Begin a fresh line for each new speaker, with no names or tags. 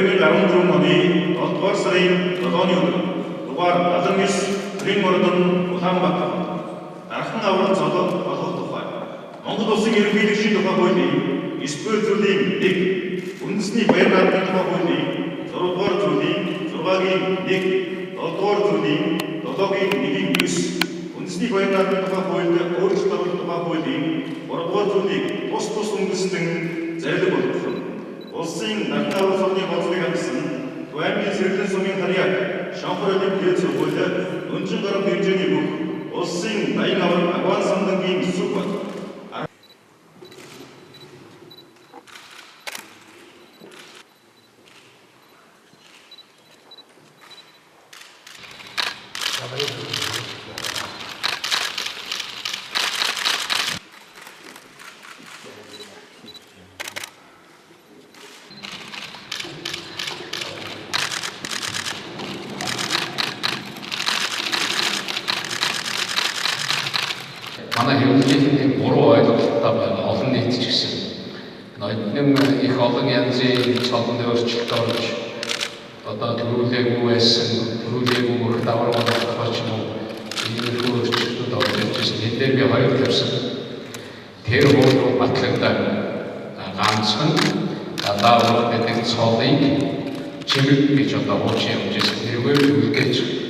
2014 оны 7-р сарын 7-ны өдөр дугаар 79 Төрийн мордон Улаанбаатар дархан аврал цолоо олох тухай Монгол улсын ерөнхийлөгчийн тухай хуулийн 9-р зүйлийн 1 үндэсний баяр наадмын тухай хуулийн 6-р зүйлийн 6-гийн 1 7-р зүйлийн 7-гийн 1-ийн 9 үндэсний баяр наадмын тухай хуульд өөрчлөлт оруулах тухай хуулийн 3-р зүйлийг тус үндэстэн зайлиг болгох нь улсын дархан аврал цолны бодлогыг хангасан Туаймын сэргэлэн сумын харьяаг Шанхар олимпиад сургууль өнчин гарам хэмжээний бүх улсын баян аврал агуан самдангийн сүг бат
манай хэрэглээний буруу ойлголттой байгаа олон нийт ч гэсэн ноёдны их олон янзын цолны өөрчлөлт орж одоо төрүүлээгүй байсан төрүүлээгүй бүх давар болох ч юм уу иймэрхүү өөрчлөлтүүд орж ирж байсан. Эндээ би хоёр тавьсан. Тэр хууль батлагдаад ганцхан гадаа гэдэг цолыг чимэг гэж одоо хуучин явж байсан. Тэргээр үлгээж